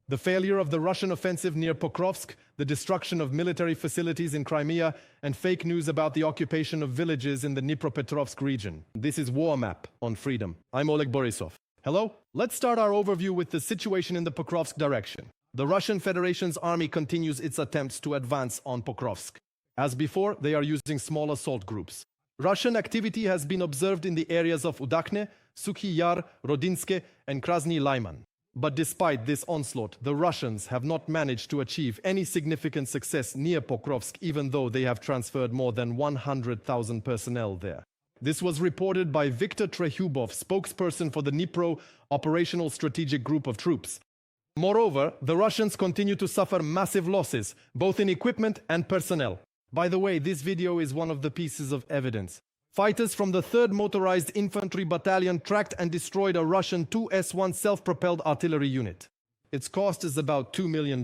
The failure of the Russian offensive near Pokrovsk, the destruction of military facilities in Crimea, and fake news about the occupation of villages in the Dnipropetrovsk region. This is War Map on Freedom. I'm Oleg Borisov. Hello? Let's start our overview with the situation in the Pokrovsk direction. The Russian Federation's army continues its attempts to advance on Pokrovsk. As before, they are using small assault groups. Russian activity has been observed in the areas of Udakhne, Sukhi Yar, Rodinske, and Krasny Lyman. But despite this onslaught, the Russians have not managed to achieve any significant success near Pokrovsk, even though they have transferred more than 100,000 personnel there. This was reported by Viktor Trehubov, spokesperson for the Dnipro Operational Strategic Group of Troops. Moreover, the Russians continue to suffer massive losses, both in equipment and personnel. By the way, this video is one of the pieces of evidence. Fighters from the 3rd Motorized Infantry Battalion tracked and destroyed a Russian 2S-1 self-propelled artillery unit. Its cost is about $2 million.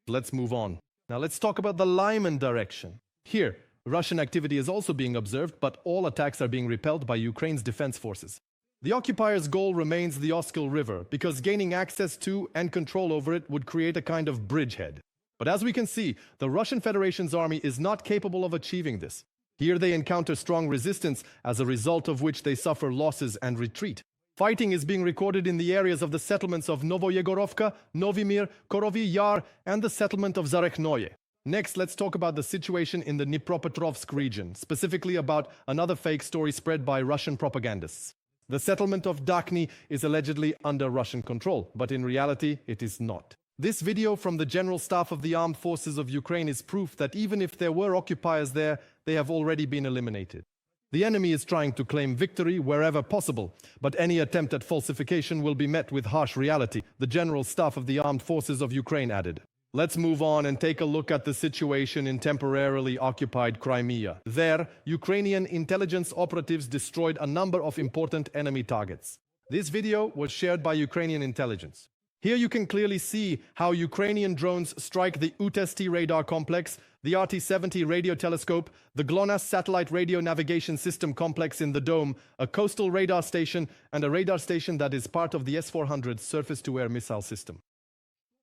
Let's move on. Now let's talk about the Lyman direction. Here, Russian activity is also being observed, but all attacks are being repelled by Ukraine's defense forces. The occupiers' goal remains the Oskil River, because gaining access to and control over it would create a kind of bridgehead. But as we can see, the Russian Federation's army is not capable of achieving this. Here they encounter strong resistance, as a result of which they suffer losses and retreat. Fighting is being recorded in the areas of the settlements of Novoyegorovka, Novimir, Korovy Yar, and the settlement of Zarekhnoye. Next, let's talk about the situation in the Dnipropetrovsk region, specifically about another fake story spread by Russian propagandists. The settlement of Dakhny is allegedly under Russian control, but in reality, it is not. This video from the General Staff of the Armed Forces of Ukraine is proof that even if there were occupiers there, they have already been eliminated. The enemy is trying to claim victory wherever possible, but any attempt at falsification will be met with harsh reality, the General Staff of the Armed Forces of Ukraine added. Let's move on and take a look at the situation in temporarily occupied Crimea. There, Ukrainian intelligence operatives destroyed a number of important enemy targets. This video was shared by Ukrainian intelligence. Here you can clearly see how Ukrainian drones strike the UTST radar complex, the RT-70 radio telescope, the GLONASS satellite radio navigation system complex in the dome, a coastal radar station, and a radar station that is part of the S-400 surface-to-air missile system.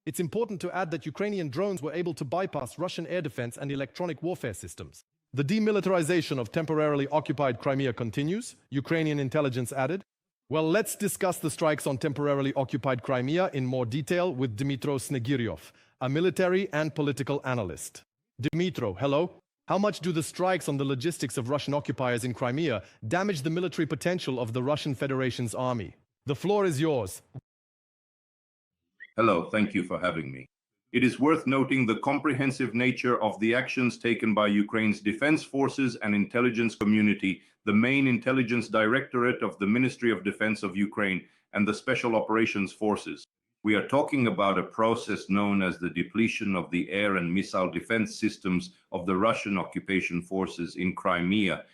It's important to add that Ukrainian drones were able to bypass Russian air defense and electronic warfare systems. The demilitarization of temporarily occupied Crimea continues, Ukrainian intelligence added. Well, let's discuss the strikes on temporarily occupied Crimea in more detail with Dmytro Snegiryov, a military and political analyst. Dmytro, hello. How much do the strikes on the logistics of Russian occupiers in Crimea damage the military potential of the Russian Federation's army? The floor is yours. Hello, thank you for having me. It is worth noting the comprehensive nature of the actions taken by Ukraine's defense forces and intelligence community, the main intelligence directorate of the Ministry of Defense of Ukraine, and the Special Operations Forces. We are talking about a process known as the depletion of the air and missile defense systems of the Russian occupation forces in Crimea.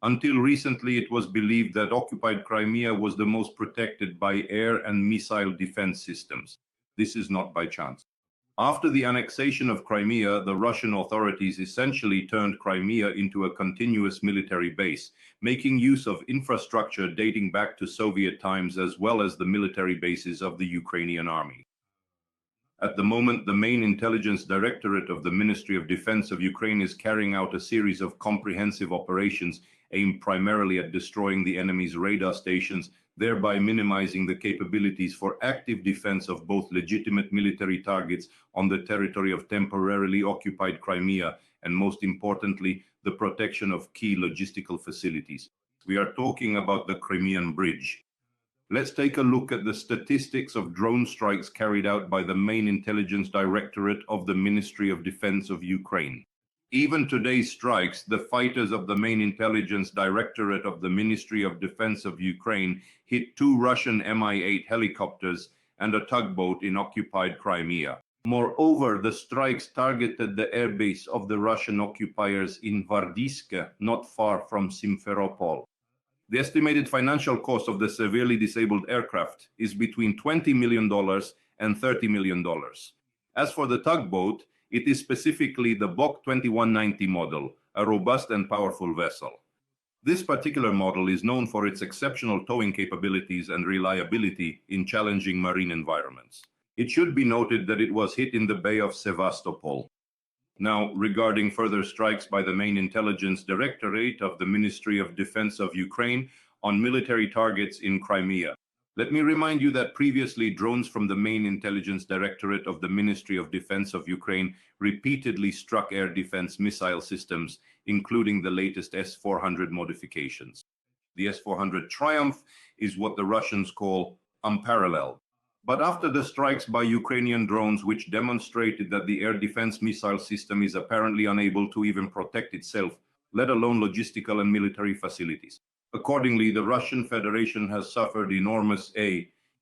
Until recently, it was believed that occupied Crimea was the most protected by air and missile defense systems. This is not by chance. After the annexation of Crimea, the Russian authorities essentially turned Crimea into a continuous military base, making use of infrastructure dating back to Soviet times as well as the military bases of the Ukrainian army. At the moment, the main intelligence directorate of the Ministry of Defense of Ukraine is carrying out a series of comprehensive operations aimed primarily at destroying the enemy's radar stations, thereby minimizing the capabilities for active defense of both legitimate military targets on the territory of temporarily occupied Crimea, and most importantly, the protection of key logistical facilities. We are talking about the Crimean Bridge. Let's take a look at the statistics of drone strikes carried out by the main intelligence directorate of the Ministry of Defense of Ukraine. Even today's strikes, the fighters of the main intelligence directorate of the Ministry of Defense of Ukraine hit 2 Russian Mi-8 helicopters and a tugboat in occupied Crimea. Moreover, the strikes targeted the airbase of the Russian occupiers in Vardiske, not far from Simferopol. The estimated financial cost of the severely disabled aircraft is between $20 million and $30 million. As for the tugboat, it is specifically the Bok 2190 model, a robust and powerful vessel. This particular model is known for its exceptional towing capabilities and reliability in challenging marine environments. It should be noted that it was hit in the Bay of Sevastopol. Now, regarding further strikes by the main intelligence directorate of the Ministry of Defense of Ukraine on military targets in Crimea. Let me remind you that previously drones from the main intelligence directorate of the Ministry of Defense of Ukraine repeatedly struck air defense missile systems, including the latest S-400 modifications. The S-400 Triumph is what the Russians call unparalleled. But after the strikes by Ukrainian drones, which demonstrated that the air defense missile system is apparently unable to even protect itself, let alone logistical and military facilities. Accordingly, the Russian Federation has suffered enormous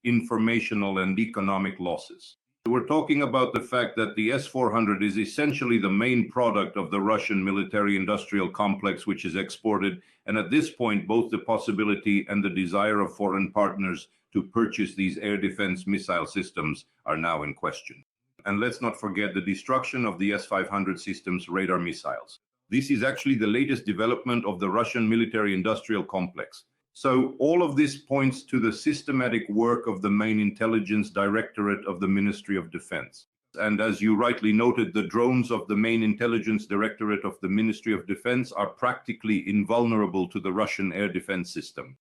informational and economic losses. We're talking about the fact that the S-400 is essentially the main product of the Russian military-industrial complex, which is exported, and at this point, both the possibility and the desire of foreign partners to purchase these air defense missile systems are now in question. And let's not forget the destruction of the S-500 system's radar missiles. This is actually the latest development of the Russian military-industrial complex. So all of this points to the systematic work of the main intelligence directorate of the Ministry of Defense. And as you rightly noted, the drones of the main intelligence directorate of the Ministry of Defense are practically invulnerable to the Russian air defense system.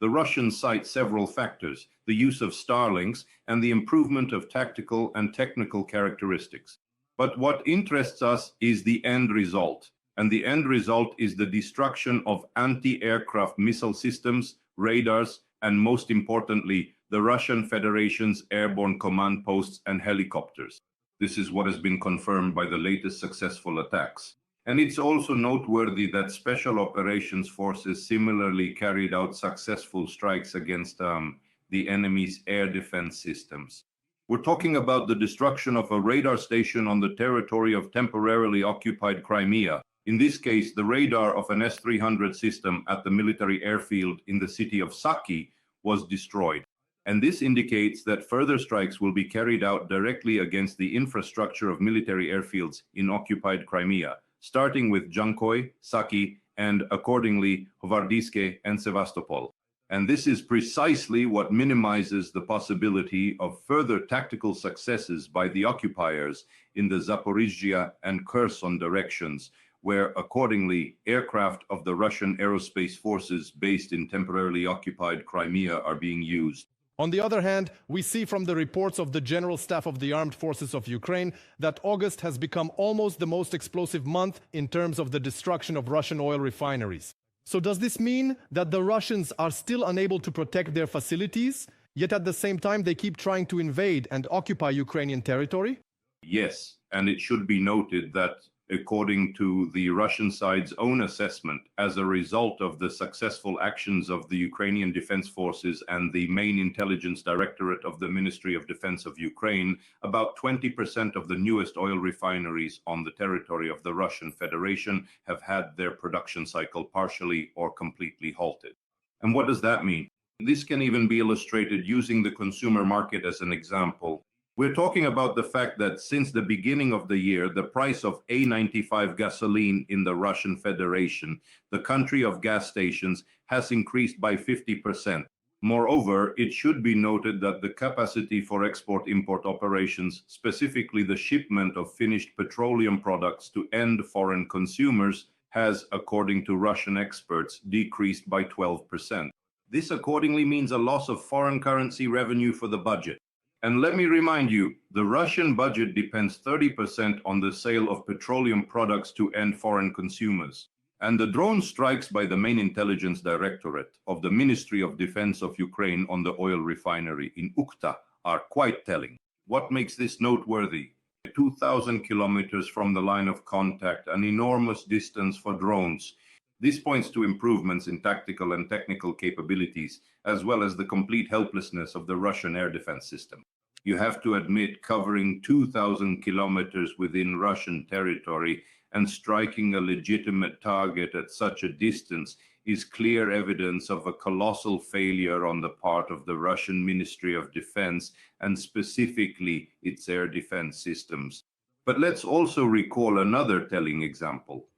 The Russians cite several factors: the use of Starlinks and the improvement of tactical and technical characteristics. But what interests us is the end result. And the end result is the destruction of anti-aircraft missile systems, radars, and most importantly, the Russian Federation's airborne command posts and helicopters. This is what has been confirmed by the latest successful attacks. And it's also noteworthy that special operations forces similarly carried out successful strikes against the enemy's air defense systems. We're talking about the destruction of a radar station on the territory of temporarily occupied Crimea. In this case, the radar of an S-300 system at the military airfield in the city of Saki was destroyed. And this indicates that further strikes will be carried out directly against the infrastructure of military airfields in occupied Crimea, starting with Jankoy, Saki, and accordingly Hovardiske and Sevastopol. And this is precisely what minimizes the possibility of further tactical successes by the occupiers in the Zaporizhzhia and Kherson directions, where accordingly aircraft of the Russian aerospace forces based in temporarily occupied Crimea are being used. On the other hand, we see from the reports of the General Staff of the Armed Forces of Ukraine that August has become almost the most explosive month in terms of the destruction of Russian oil refineries. So does this mean that the Russians are still unable to protect their facilities, yet at the same time they keep trying to invade and occupy Ukrainian territory? Yes, and it should be noted that according to the Russian side's own assessment, as a result of the successful actions of the Ukrainian Defense Forces and the main intelligence directorate of the Ministry of Defense of Ukraine, about 20% of the newest oil refineries on the territory of the Russian Federation have had their production cycle partially or completely halted. And what does that mean? This can even be illustrated using the consumer market as an example. We're talking about the fact that since the beginning of the year, the price of A95 gasoline in the Russian Federation, the country of gas stations, has increased by 50%. Moreover, it should be noted that the capacity for export-import operations, specifically the shipment of finished petroleum products to end foreign consumers, has, according to Russian experts, decreased by 12%. This accordingly means a loss of foreign currency revenue for the budget. And let me remind you, the Russian budget depends 30% on the sale of petroleum products to end foreign consumers. And the drone strikes by the main intelligence directorate of the Ministry of Defense of Ukraine on the oil refinery in Ukhta are quite telling. What makes this noteworthy? 2,000 kilometers from the line of contact, an enormous distance for drones. This points to improvements in tactical and technical capabilities, as well as the complete helplessness of the Russian air defense system. You have to admit, covering 2,000 kilometers within Russian territory and striking a legitimate target at such a distance is clear evidence of a colossal failure on the part of the Russian Ministry of Defense and specifically its air defense systems. But let's also recall another telling example.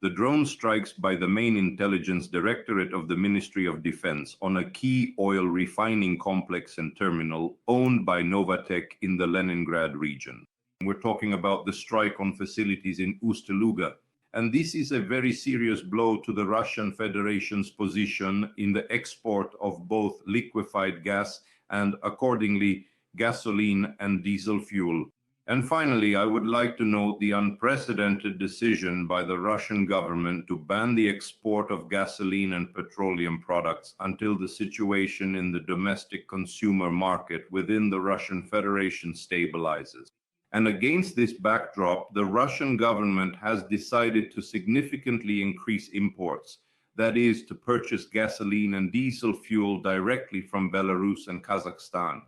the drone strikes by the main intelligence directorate of the Ministry of Defense on a key oil refining complex and terminal owned by Novatek in the Leningrad region. We're talking about the strike on facilities in Ust-Luga. And this is a very serious blow to the Russian Federation's position in the export of both liquefied gas and, accordingly, gasoline and diesel fuel. And finally, I would like to note the unprecedented decision by the Russian government to ban the export of gasoline and petroleum products until the situation in the domestic consumer market within the Russian Federation stabilizes. And against this backdrop, the Russian government has decided to significantly increase imports, that is, to purchase gasoline and diesel fuel directly from Belarus and Kazakhstan.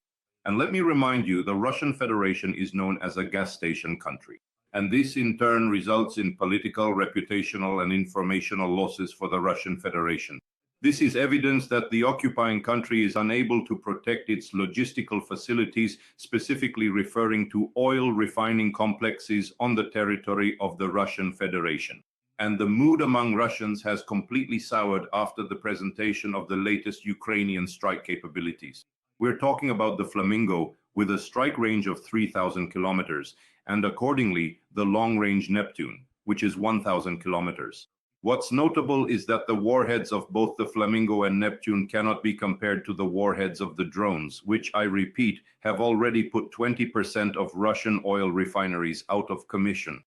And let me remind you, the Russian Federation is known as a gas station country. And this in turn results in political, reputational, and informational losses for the Russian Federation. This is evidence that the occupying country is unable to protect its logistical facilities, specifically referring to oil refining complexes on the territory of the Russian Federation. And the mood among Russians has completely soured after the presentation of the latest Ukrainian strike capabilities. We're talking about the Flamingo with a strike range of 3,000 kilometers, and accordingly, the long-range Neptune, which is 1,000 kilometers. What's notable is that the warheads of both the Flamingo and Neptune cannot be compared to the warheads of the drones, which, I repeat, have already put 20% of Russian oil refineries out of commission.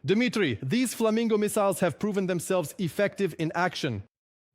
Dmitry, these Flamingo missiles have proven themselves effective in action.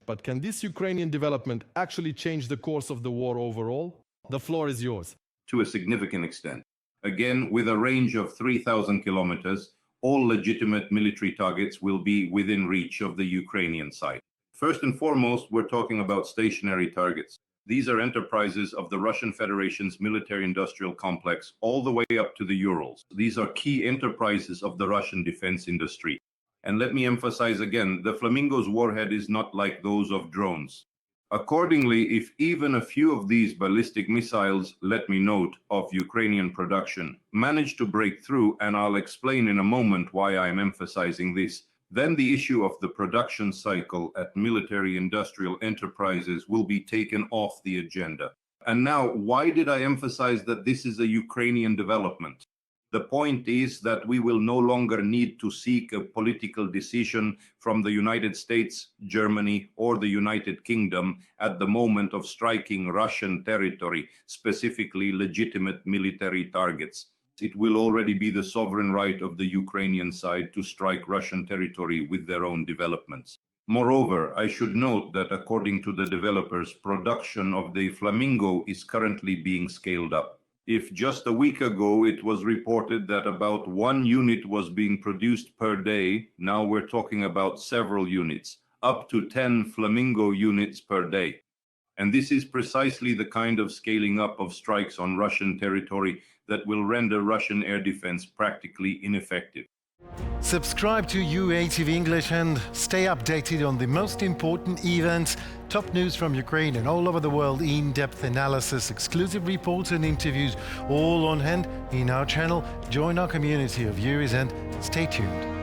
But can this Ukrainian development actually change the course of the war overall? The floor is yours. To a significant extent. Again, with a range of 3,000 kilometers, all legitimate military targets will be within reach of the Ukrainian side. First and foremost, we're talking about stationary targets. These are enterprises of the Russian Federation's military-industrial complex all the way up to the Urals. These are key enterprises of the Russian defense industry. And let me emphasize again, the Flamingo's warhead is not like those of drones. Accordingly, if even a few of these ballistic missiles, let me note, of Ukrainian production, manage to break through, and I'll explain in a moment why I'm emphasizing this, then the issue of the production cycle at military-industrial enterprises will be taken off the agenda. And now, why did I emphasize that this is a Ukrainian development? The point is that we will no longer need to seek a political decision from the United States, Germany, or the United Kingdom at the moment of striking Russian territory, specifically legitimate military targets. It will already be the sovereign right of the Ukrainian side to strike Russian territory with their own developments. Moreover, I should note that according to the developers, production of the Flamingo is currently being scaled up. If just a week ago it was reported that about 1 unit was being produced per day, now we're talking about several units, up to 10 Flamingo units per day. And this is precisely the kind of scaling up of strikes on Russian territory that will render Russian air defense practically ineffective. Subscribe to UATV English and stay updated on the most important events, top news from Ukraine and all over the world, in-depth analysis, exclusive reports and interviews, all on hand in our channel. Join our community of viewers and stay tuned.